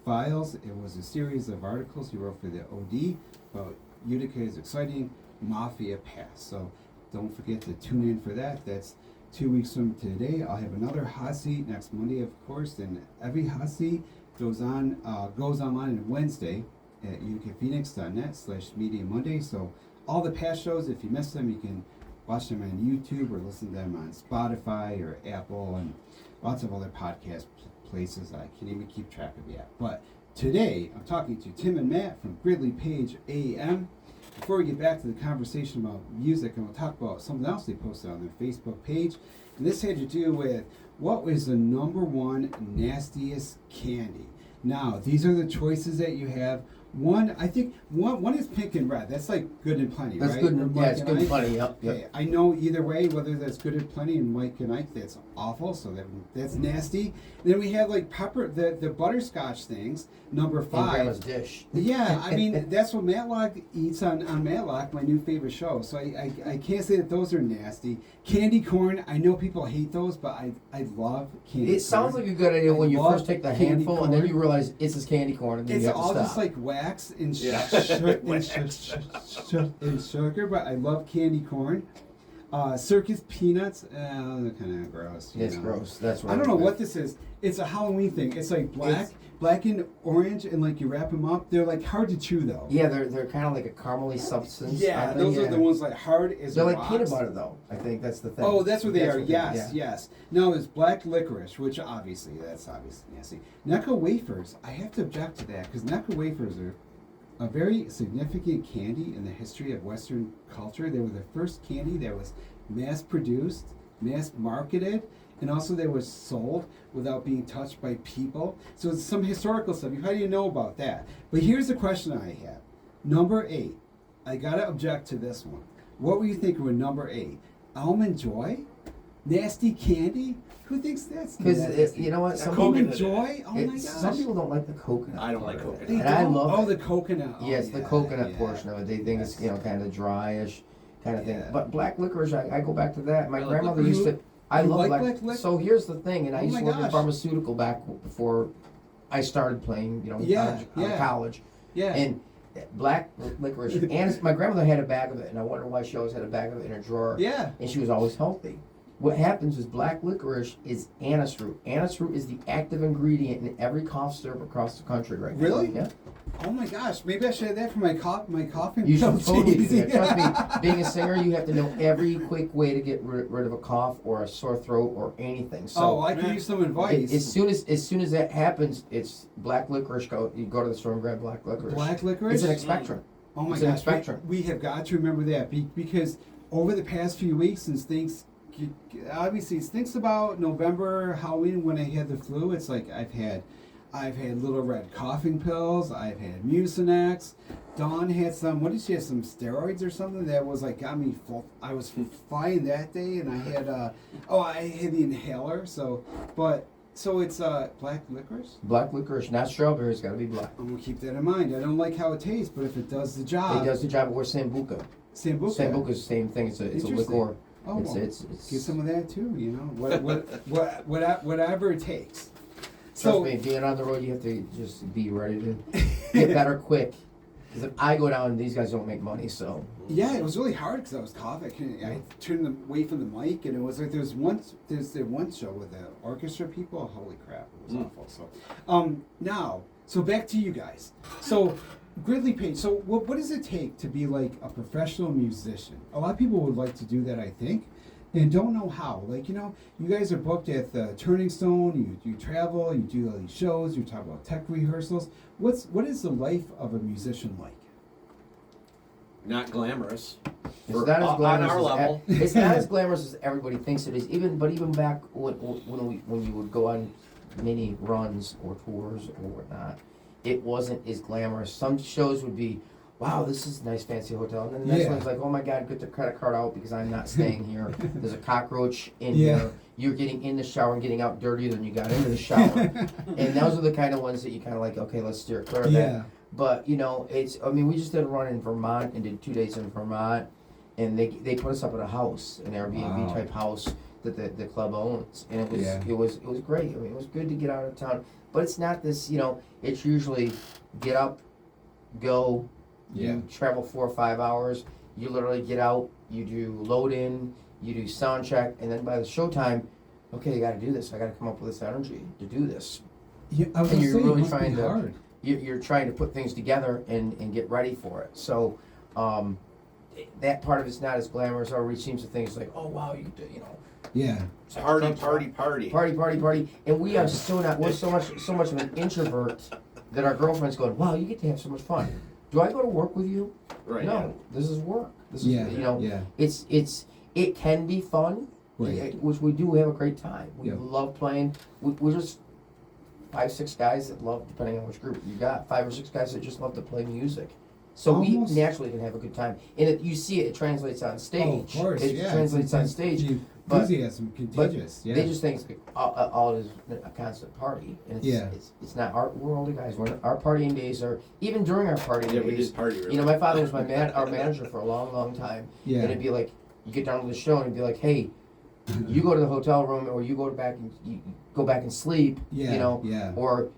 Files. It was a series of articles he wrote for the OD about Utica's exciting Mafia past. So don't forget to tune in for that. That's 2 weeks from today. I'll have another Hot Seat next Monday, of course, and every Hot Seat goes online on Wednesday at uticaphoenix.net/Media Monday. So all the past shows, if you missed them, you can watch them on YouTube or listen to them on Spotify or Apple and lots of other podcast places I can't even keep track of yet. But today, I'm talking to Tim and Matt from Gridley Paige AM. Before we get back to the conversation about music, I'm going to talk about something else they posted on their Facebook page. And this had to do with what was the #1 nastiest candy. Now, these are the choices that you have. One, I think one is pink and red. That's like good and plenty, that's right? good. Or Yeah, Mike it's and good and Ike. plenty. Yep. Okay, I know either way, whether that's good and plenty and Mike and Ike, that's awful. So that's nasty. Then we have like the butterscotch things, number In 5. Grandma's dish. Yeah, I mean that's what Matlock eats on Matlock, my new favorite show. So I can't say that those are nasty. Candy corn, I know people hate those, but I love candy corn. It sounds like a good idea when you love first take the candy handful and then corn. you realize it's just candy corn and then It's you have to all stop. just like whack X and, Yeah. and sugar, but I love candy corn. Circus peanuts, they're kind of gross. It's gross. That's what I don't know what this is. It's a Halloween thing. It's like black and orange, and like you wrap them up. They're like hard to chew though. Yeah, they're kind of like a caramely substance. Yeah, aren't they? those are the ones like hard as They're like rocks. peanut butter though. I think that's the thing. Oh, that's what they are. what Yes, yeah. yes. Now there's black licorice, which obviously that's obviously nasty. Necco wafers. I have to object to that because Necco wafers are a very significant candy in the history of Western culture. They were the first candy that was mass produced, mass marketed, and also they were sold without being touched by people. So it's some historical stuff. How do you know about that? But here's the question I have. Number 8. I gotta object to this one. What were you thinking with number 8? Almond Joy? Nasty candy? Who thinks that's nasty? Because you know what? Some Almond people, Joy? Oh my gosh. some people don't like the coconut. I don't like part of it. coconut. They And I don't? love Oh, it. the coconut. Oh, Yeah, it's the yeah, coconut yeah. portion of it. They think it's Yes. kind of dryish kind of thing. Yeah. But black licorice, I go back to that. My I like grandmother licorice. used to. I You love like black. black lic- So here's the thing, and I Oh used my to work in gosh. pharmaceutical back before I started playing. Out of college. Yeah. And black licorice, and my grandmother had a bag of it, and I wonder why she always had a bag of it in her drawer. Yeah. And she was always healthy. What happens is black licorice is anise root. Anise root is the active ingredient in every cough syrup across the country right now. Really? Yeah. Oh my gosh, maybe I should have that for my coughing. You should pills. totally do Jeez. that. Trust me, being a singer, you have to know every quick way to get rid of a cough or a sore throat or anything. So Oh, I could use some advice. as soon as that happens, it's black licorice. You go to the store and grab black licorice. Black licorice? It's an expectorant. Oh my It's an gosh, expectorant. we have got to remember that because over the past few weeks, since things, obviously, since about November, Halloween, when I had the flu, it's like I've had little red coughing pills. I've had Mucinex. Dawn had some. What did she have? Some steroids or something that was like got me full. I was flying that day, and I had I had the inhaler. So it's black licorice. Black licorice, not strawberry. It's got to be black. I'm gonna keep that in mind. I don't like how it tastes, but if it does the job, It does the job. Or sambuca. Sambuca. Sambuca is the same thing. It's a Interesting. liqueur. Oh, well, it's get some of that too. You know, whatever it takes. Trust me, being on the road, you have to just be ready to get better quick. Because if I go down, these guys don't make money, so. Yeah, it was really hard because I was coughing. I turned away from the mic, and it was like there's the one show with the orchestra people. Holy crap, it was awful. So, so back to you guys. So, Gridley Paige. So, what does it take to be like a professional musician? A lot of people would like to do that, I think, and don't know how. Like, you know, you guys are booked at the Turning Stone. You travel. You do all these shows. You talk about tech rehearsals. What is the life of a musician like? Not glamorous. It's not as On glamorous our as level. It's not as glamorous as everybody thinks it is. Even back when you would go on mini runs or tours or whatnot, it wasn't as glamorous. Some shows would be, wow, this is a nice fancy hotel, and then the next one's like, oh my god, get the credit card out because I'm not staying here. There's a cockroach in here. You're getting in the shower and getting out dirtier than you got into the shower. And those are the kind of ones that you kind of like, okay, let's steer clear of that. But, you know, we just did a run in Vermont and did 2 days in Vermont, and they put us up at a house, an Airbnb type house that the club owns. And it was great. I mean, it was good to get out of town. But it's not this, you know, it's usually get up, go, you travel 4 or 5 hours, you literally get out, you do load in, you do sound check, and then by the show time, okay, you gotta do this. I gotta come up with this energy to do this. Yeah, I was And gonna you're say, really it must be trying to- hard. You're trying to put things together and get ready for it. So that part of it's not as glamorous. Everybody seems to think it's like, oh wow, you know, Yeah. party, and we are we're so much of an introvert that our girlfriend's going, wow, you get to have so much fun. Do I go to work with you? Right. No, this is work. This is Yeah. you know, Yeah. it can be fun, Right. which we do. We have a great time. We Yeah. love playing. We're just 5, 6 guys that love, depending on which group you got, 5 or 6 guys that just love to play music. So Almost- we naturally can have a good time, and you see it translates on stage. Oh, of course, it yeah. translates on stage. The but- enthusiasm contagious. Yeah. They just think it's all it is a constant party, and it's not. We're older guys. Our partying days are even during our partying Yeah, we days. did party. Really. You know, my father was our manager for a long, long time. Yeah. And it'd be like, you get down to the show and it'd be like, hey, You go to the hotel room, or you go back and you go back and sleep. Yeah, You know. yeah. Or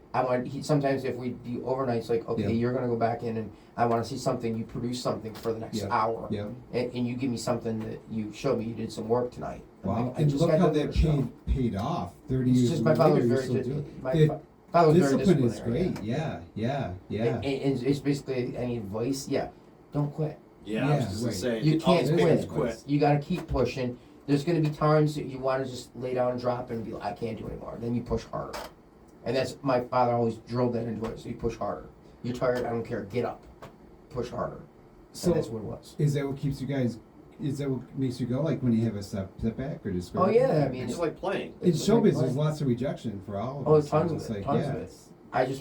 sometimes if we do overnights, like, okay, Yeah. you're gonna go back in and I want to see something. You produce something for the next Yeah. hour. Yeah. And you give me something that you showed me you did some work tonight. I'm Wow. like, I And just look got how done that the show. paid off. 30 It's years just my father was later, very you're still doing my The father was very discipline is disciplinary. great. Yeah. And it's basically any advice. Yeah, don't quit. Yeah, I was Yeah, just right. gonna say, You all can't these quit. parents Quit. You got to keep pushing. There's going to be times that you want to just lay down and drop and be like, I can't do anymore. Then you push harder. And that's, my father always drilled that into it. So you push harder. You're tired, I don't care. Get up. Push harder. So And that's what it was. is that what keeps you guys? Is that what makes you go? Like when you have a setback or just? Oh yeah, I mean, It's just like playing. In it's showbiz, like- there's lots of rejection for all of Oh, us. tons of It's it. like, Tons yeah, of it. it's-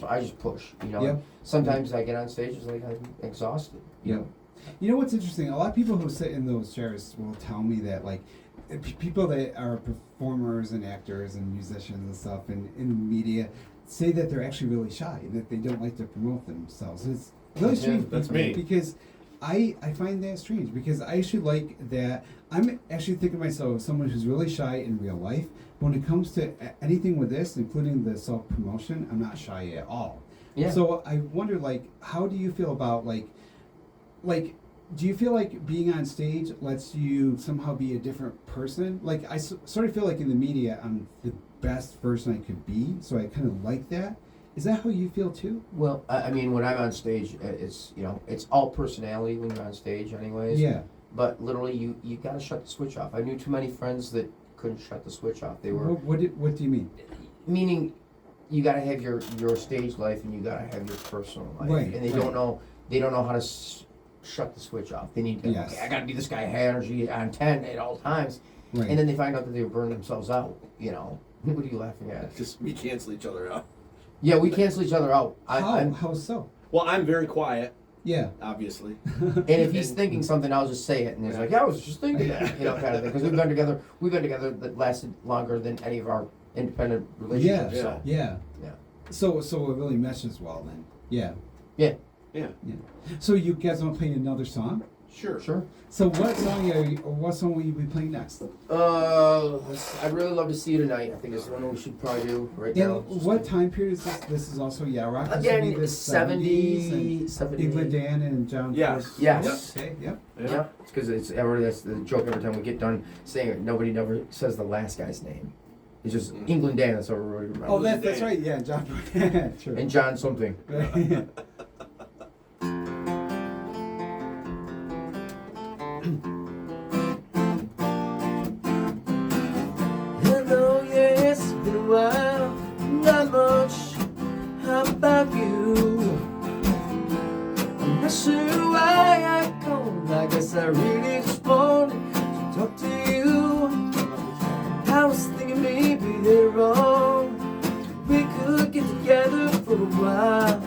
I just push. You know. Yep. Sometimes I get on stage, it's like I'm exhausted. You Yep. know? You know what's interesting? A lot of people who sit in those chairs will tell me that, like, people that are performers and actors and musicians and stuff in media say that they're actually really shy, that they don't like to promote themselves. It's really Yeah, strange. that's me. Because I find that strange because I actually like that. I'm actually thinking of myself as someone who's really shy in real life. But when it comes to anything with this, including the self promotion, I'm not shy at all. Yeah. So I wonder, like, how do you feel about like, do you feel like being on stage lets you somehow be a different person? Like, I sort of feel like in the media, I'm the best person I could be, so I kind of like that. Is that how you feel too? Well, I mean, when I'm on stage, it's it's all personality when you're on stage, anyways. Yeah. But literally, you gotta shut the switch off. I knew too many friends that couldn't shut the switch off. They were What do you mean? meaning you gotta have your stage life and you gotta have your personal life, Right, and they right. don't know how to shut the switch off. They need to. Yes. Okay, I gotta be this guy high energy on 10 at all times, Right. and then they find out that they burn themselves out. You know, what are you laughing at? Just we cancel each other out. Yeah, we cancel each other out. how so? Well, I'm very quiet, Yeah. obviously. And if he's And- thinking something, I'll just say it, and he's like, "Yeah, I was just thinking that," you know, kind of thing. Because we've been together that lasted longer than any of our independent relationships. Yeah. So, Yeah. yeah. So it really meshes well then. Yeah. Yeah, Yeah, Yeah. So you guys want to play another song? sure. sure. So what song will you be playing next? I'd really love to see you tonight. I think it's the one we should probably do right now. And what time period is this? This is also Yacht Rock. This would be Again, the 70s, 70s 70s. England Dan and John. Yes. Ford. Yes. Okay. Yep. Yeah, it's because that's the joke every time we get done saying it. Nobody never says the last guy's name. It's just England Dan. That's all everybody remembers. Oh, that's right. Yeah, John. Ford. True. And John something. Right. Hello, yes, it's been a while. Not much. How about you? I'm not sure why I called. I guess I really just wanted to talk to you. I was thinking maybe they're wrong. We could get together for a while.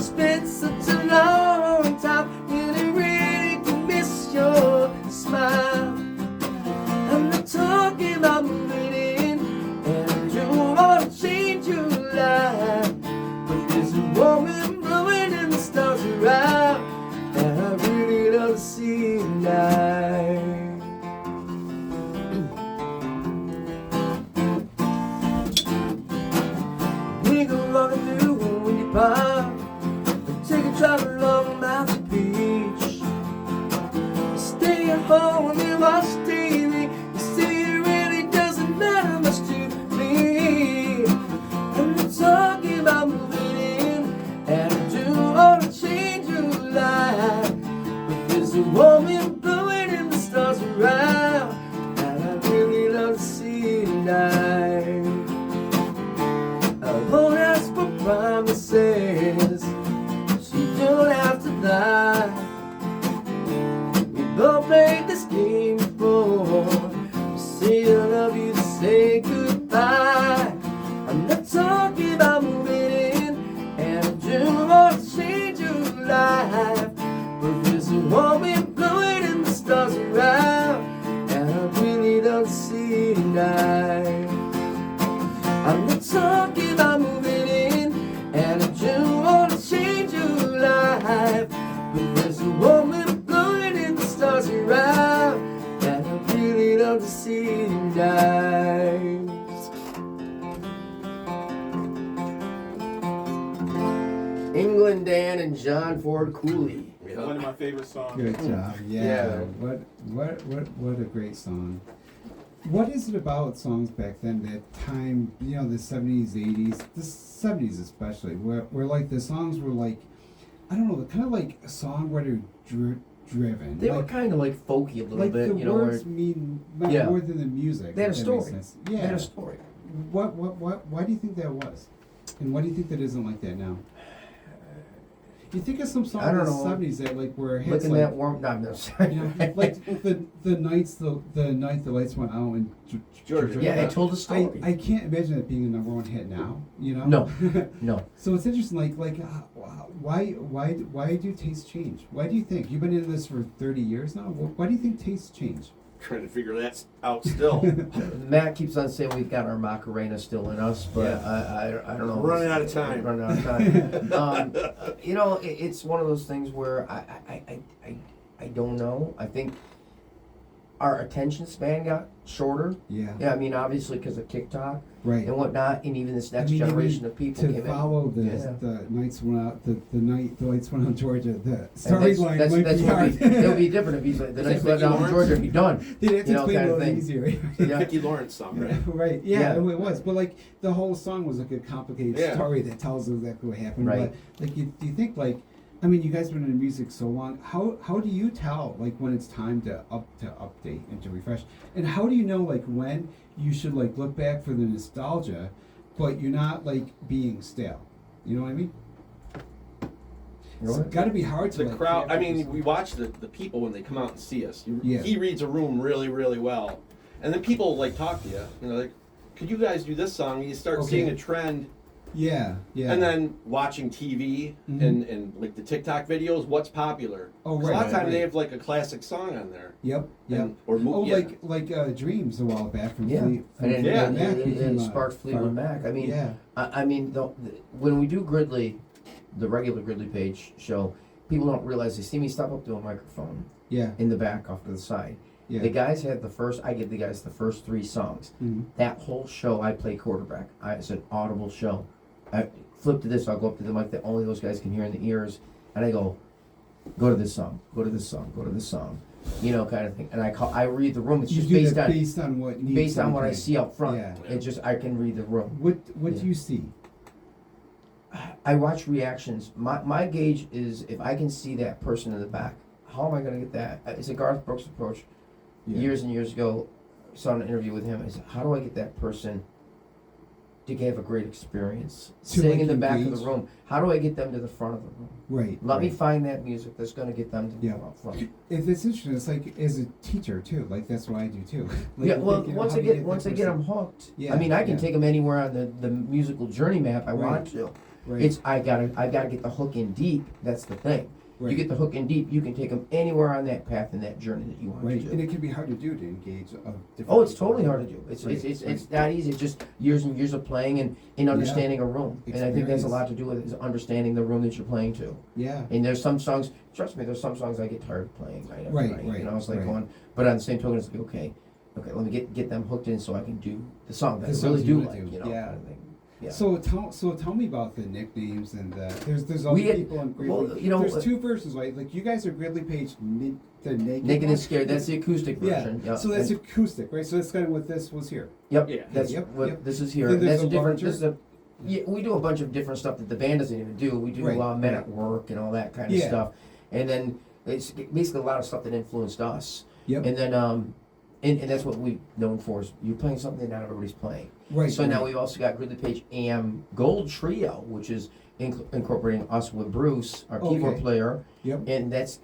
Spent such a long time, and I really can miss your smile. I'm not talking about moving in, and you wanna change your life. But there's a woman blowing in the stars around, and I really love to see tonight. We go walking through when you park, and take a drive along Mountain Beach. Stay at home and we watch TV. You see, it really doesn't matter much to me. I'm not talking about moving in, and I do wanna change your life. But there's a woman blowing in the stars around, and I really love to see tonight. I won't ask for promises, so you don't have to lie. We both played this game before. You say I love you, say goodbye. I'm not talking about moving in, and I do want to change your life. But there's a woman blowing in the stars around, and I really don't see tonight. I'm not talking about moving in, and I do want to change your life. But there's a woman blowing in the stars around, and I really love to guys. England Dan and John Ford Cooley. One of my favorite songs. Good job. Yeah. Yeah. What a great song. What is it about songs back then, that time, you know, the 70s, 80s, the 70s especially, where like the songs were like, I don't know, kind of like a songwriter driven. They like, were kind of like folky a little like bit, the you know. Where words mean Yeah. more than the music. they had a if that makes story. sense. They had Yeah. a story. Why do you think that was? And why do you think that isn't like that now? You think of some songs I in don't the know. 70s that like were hits Looking like, at warm. No, I'm sorry. you know, like the night the lights went out in Georgia. Yeah, it told a story. I can't imagine it being a number one hit now. You know. No. No. So it's interesting. Why do tastes change? Why do you think you've been in this for 30 years now? Why do you think tastes change? Trying to figure that out still. Matt keeps on saying we've got our Macarena still in us, but I don't know. We're running out of time. Running out of time. You know, it's one of those things where I don't know. I think our attention span got shorter. Yeah. Yeah, I mean, obviously because of TikTok Right. and whatnot, and even this next I mean, generation even of people to came follow in. the nights went out the lights went on Georgia. The And storyline that's might be hard. it'll be different if he's like, the Is nights it let Vicki down in Lawrence? Georgia, be done. They'd have to You know, explain kind it a of little thing. easier. Yeah. Vicki Lawrence song, right? Right. Yeah, Yeah. it was. But like the whole song was like a complicated Yeah. story that tells exactly what happened. Right. But like, do you think like, I mean, you guys have been in music so long. How do you tell like when it's time to update and to refresh? And how do you know like when you should like look back for the nostalgia, but you're not like being stale? You know what I mean? It's got to be hard to The like, crowd, I capture mean, something. we watch the people when they come out and see us. Yeah. He reads a room really, really well. And then people like talk to you, you know, like, could you guys do this song? You start Okay. seeing a trend. Yeah. And then watching TV Mhm. and like the TikTok videos, what's popular? Oh, 'Cause right, a lot of times right. they have like a classic song on there. Yep. And- or mo- Oh, yeah. like Dreams a while back from Yeah, Fleet. and then Yeah. and sparked Fleetwood Mac. I mean, yeah. I mean, when we do Gridley, the regular Gridley Paige show, people don't realize they see me step up to a microphone Yeah. in the back off to the side. Yeah. The guys had I give the guys the first 3 songs. Mhm. That whole show, I play quarterback. It's an audible show. I flip to this, I'll go up to the mic that only those guys can hear in the ears, and I go to this song, go to this song, go to this song, you know, kind of thing. And I read the room. It's You just do based that on based on what needs based to on be what I played. see up front. Yeah. It's just I can read the room. What Yeah. do you see? I watch reactions. My gauge is if I can see that person in the back. How am I going to get that? It's a Garth Brooks approach. Yeah. Years and years ago, I saw an interview with him. I said, how do I get that person to have a great experience To, sitting like, in the back of engage? the room? How do I get them to the front of the room? Right. Let me right. find that music that's going to get them to Yeah. come up front. If it's interesting, it's like as a teacher too. Like that's what I do too. Like, Yeah, well, thinking, once how I do you get that them person- hooked, Yeah, I mean, I can yeah. take them anywhere on the musical journey map I Right. want to. Right. It's I gotta get the hook in deep. That's the thing. right. You get the hook in deep, you can take them anywhere on that path and that journey that you want right, to and do. it can be hard to do to engage. Different Oh, it's people. totally hard to do. It's Right, it's not easy. It's just years and years of playing and understanding a room. And I think that's a Experience. lot to do with is understanding the room that you're playing to. Yeah. And there's some songs, trust me, there's some songs I get tired of playing night after Right, night. right, You know, it's like right. going, but on the same token, it's like, okay, let me get them hooked in so I can do the song that The I songs really you do wanna like, do, you know, yeah. kind of thing. Yeah. So tell me about the nicknames and there's other We had- people in Gridley. well, you know, there's 2 versions, right? Like you guys are Gridley Paige, the naked. Naked one. and Scared, that's the acoustic version. Yeah. So that's And- acoustic, right? So that's kind of what this was here. Yep, Yeah. that's Yep, what yep. this is here. Then And there's that's a a different. larger- This is a. Yeah, we do a bunch of different stuff that the band doesn't even do. We do Right, Men right. at Work and all that kind of Yeah. stuff, and then it's basically a lot of stuff that influenced us. Yep. And then and that's what we're known for is you're playing something that not everybody's playing. Right. So now right. we've also got Gridley Paige AM Gold Trio, which is incorporating us with Bruce, our keyboard Okay. player, Yep. and that's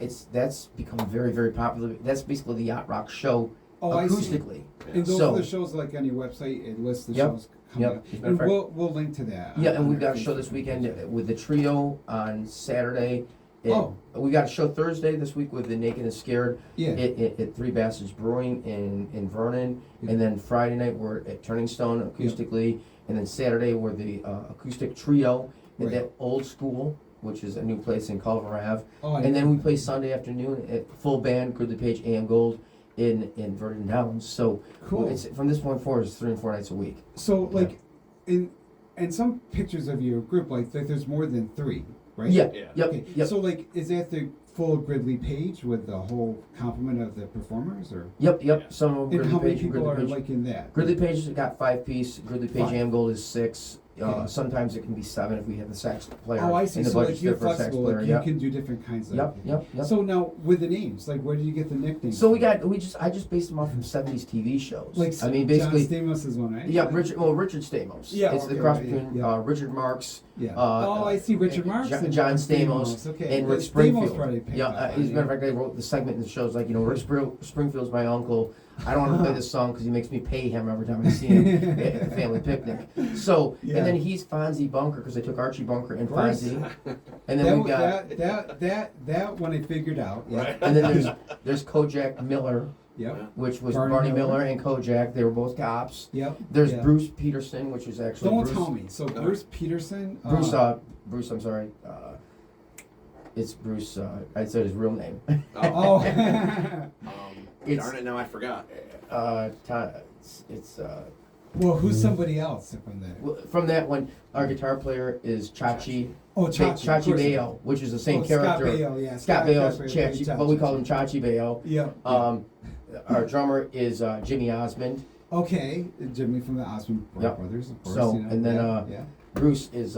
become very very popular. That's basically the Yacht Rock show Oh, I see. acoustically. And those So- are the shows like on your website. It lists the Yep, shows coming yep. up. As a matter And of fact- we'll link to that. Yeah, on and we've our got a show this Facebook weekend page. with the trio on Saturday. Oh. We got a show Thursday this week with the Naked and Scared Yeah. at Three Bastards Brewing in Vernon, Yeah. and then Friday night we're at Turning Stone acoustically, and then Saturday we're the acoustic trio at Right. that Old School, which is a new place in Culver Ave, Oh, I and then know. we play Sunday afternoon at full band Gridley Paige AM Gold in Vernon Downs. So Cool. it's from this point forward, it's 3 and 4 nights a week. So like, in some pictures of your group, like there's more than 3, right? Yeah. Yeah. Yep. Okay. Yep. So like, is that the full Gridley Page with the whole complement of the performers, or? Yep. Yeah. Some of And Gridley how many Page and people Gridley are Page. like in that? Gridley Page has got 5-piece. Gridley Page 5. AM Gold is 6. Okay. Sometimes it can be 7 if we have the sax player. Oh, I see. And the So like budget's you're there for a sax flexible. player. Like Yep. you can do different kinds of. Yep. So now with the names, like where did you get the nicknames? So from? I just based them off from 70s TV shows. Like I mean, basically, John Stamos is one, right? yeah, Richard Stamos. Yeah, It's okay, the cross right, between yeah. Richard Marx. Yeah. Uh, I see. Richard Marx. and John Stamos, Okay. and But Rick Stamos Springfield. probably picked Yeah, up as on a it. matter of fact, I wrote the segment in the shows like, Rick Springfield's my uncle. I don't want to play this song because he makes me pay him every time I see him at the family picnic. So, Yeah. and then he's Fonzie Bunker because I took Archie Bunker and Of course. Fonzie. And then we got, that one I figured out. Yeah. Right. and then there's Kojak Miller, Yep. which was Barney Barney Miller. Miller and Kojak. They were both cops. Yep. There's yeah. Bruce Peterson, which is actually Don't Bruce. tell me. So Bruce Peterson. Bruce, I'm sorry. It's Bruce. I said his real name. Oh. It's- Darn it! Now I forgot. It's Well, who's somebody else from that? from that one. Our guitar player is Chachi. Oh, Chachi. of Chachi course. Bayo, which is the same Oh, Scott character. Baio, yeah. Scott Baio's Baio, Chachi, but we call him Chachi Bayo. Yeah. Our drummer is Jimmy Osmond. Okay, Jimmy from the Osmond Yep. Brothers, of course. So, and then, yeah. Bruce is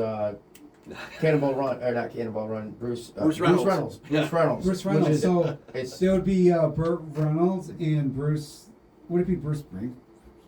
Cannonball Run, or not Cannonball Run. Bruce Reynolds. Yeah. Bruce Reynolds. Bruce which Reynolds. is- So it's there would be Burt Reynolds and Bruce. Would it be Bruce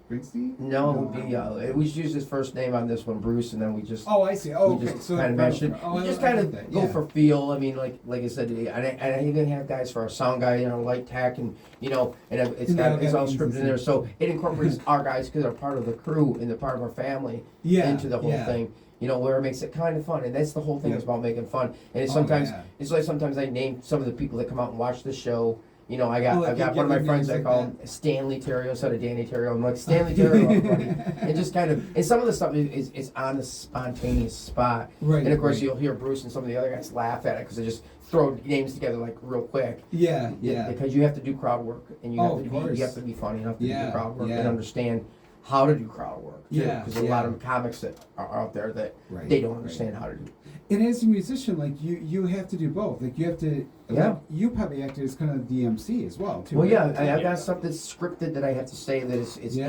Springsteen? no, it would be we just use his first name on this one, Bruce, and then we just. Oh, I see. Oh, we okay. just So kind of Reynolds- matched it. oh, We I- just I kind like of that, go yeah. for feel. I mean, like I said, and I even have guys for our sound guy, light tech, and it's And they all it's got all names scripted and in there. stuff. So it incorporates our guys because they're part of the crew and they're part of our family Yeah, into the whole yeah. thing. Where it makes it kind of fun, and that's the whole thing. Yeah. Is about making fun. And it's Oh, sometimes yeah. it's like sometimes I name some of the people that come out and watch the show. I've got like you one of my give friends names I like call that. him Stanley Terrio instead of Danny Terrio. I'm like Stanley Terrio, everybody. And just kind of, and some of the stuff is on the spontaneous spot. Right. And of course, right. you'll hear Bruce and some of the other guys laugh at it because they just throw names together like real quick. Yeah, yeah. Because you have to do crowd work, and you Oh, have to of be course. you have to be funny enough to Yeah, do crowd work yeah. and understand how to do crowd work. Yeah, Because a yeah. lot of comics that are out there that Right, they don't right. understand how to do. And as a musician, like you have to do both. Like you have to. Yeah. Like, you probably act as kind of the MC as well, too. Well, yeah, right? I've Yeah. got stuff that's scripted that I have to say that it's Yeah.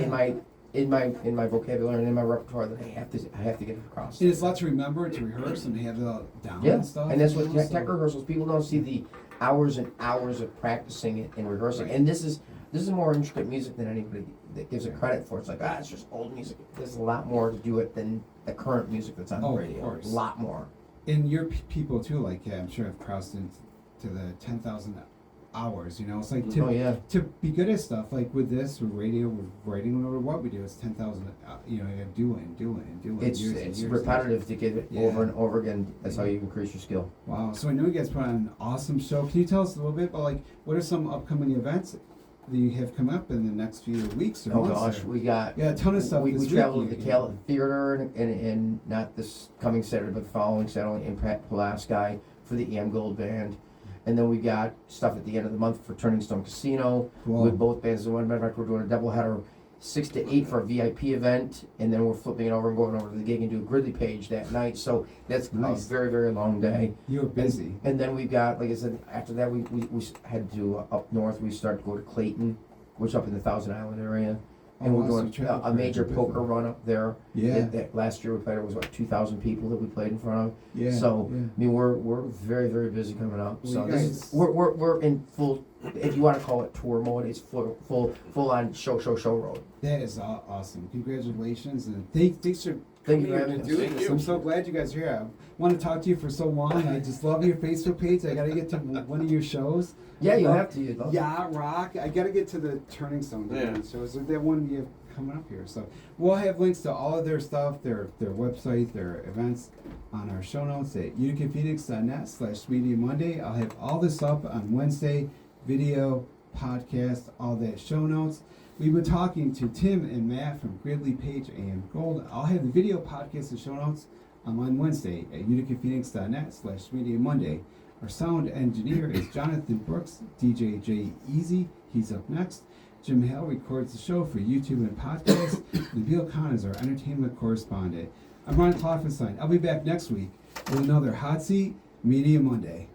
in my vocabulary and in my repertoire that I have to get across. And it's a lot to remember, to rehearse, and to have it all down Yeah, and stuff. and that's what so- tech rehearsals. People don't see the hours and hours of practicing it and rehearsing. Right. And this is more intricate music than anybody that gives it credit for. It's like it's just old music. There's a lot more to do it than the current music that's on Oh, the of radio. course. A lot more. And your people too, like I'm sure have crossed into the 10,000 hours. It's like Oh yeah. to be good at stuff like with this, with radio, with writing, no matter what we do, it's 10,000. You doing. It's years and it's years. repetitive to get it Yeah. over and over again. That's how you increase your skill. Wow. So I know you guys put on an awesome show. Can you tell us a little bit about like what are some upcoming events that you have come up in the next few weeks or Oh months? gosh, or- we got Yeah, a ton of stuff We this week traveled to the even. Cal Theater and not this coming Saturday, but the following Saturday in Pulaski for the AM Gold Band. And then we got stuff at the end of the month for Turning Stone Casino Cool. with both bands. As a matter of fact, we're doing a doubleheader 6 to 8 for a VIP event, and then we're flipping it over and going over to the gig and do a Gridley Page that night. So that's Nice. a very, very long day. You were busy. And then we've got, like I said, after that we had to do up north. We started to go to Clayton, which is up in the Thousand Island area. And Oh, we're wow, so doing you traveled a quite a major bit. poker run up there. Yeah. That last year we played, it was 2,000 people that we played in front of. Yeah. So yeah. I mean, we're very, very busy coming up. Well, So you this guys- is, we're in full, if you want to call it tour mode, it's full on show road. That is awesome. Congratulations and thanks for Thank you for coming having here us. to do Thank this. you. I'm so glad you guys are here. I want to talk to you for so long. I just love your Facebook page. I got to get to one of your shows. Yeah, you have to. You'd love to. Yacht Rock. I got to get to the Turning Stone Yeah. shows. Like that one you have coming up here. So we'll have links to all of their stuff, their website, their events on our show notes at uticaphoenix.net/Media Monday. I'll have all this up on Wednesday, video, podcast, all that show notes. We've been talking to Tim and Matt from Gridley Paige AM Gold. I'll have the video, podcast, and show notes on Wednesday at uticaphoenix.net/Media Monday. Our sound engineer is Jonathan Brooks, DJ J Easy. He's up next. Jim Hale records the show for YouTube and podcasts. Nabil Khan is our entertainment correspondent. I'm Ron Klopfenstein. I'll be back next week with another Hot Seat Media Monday.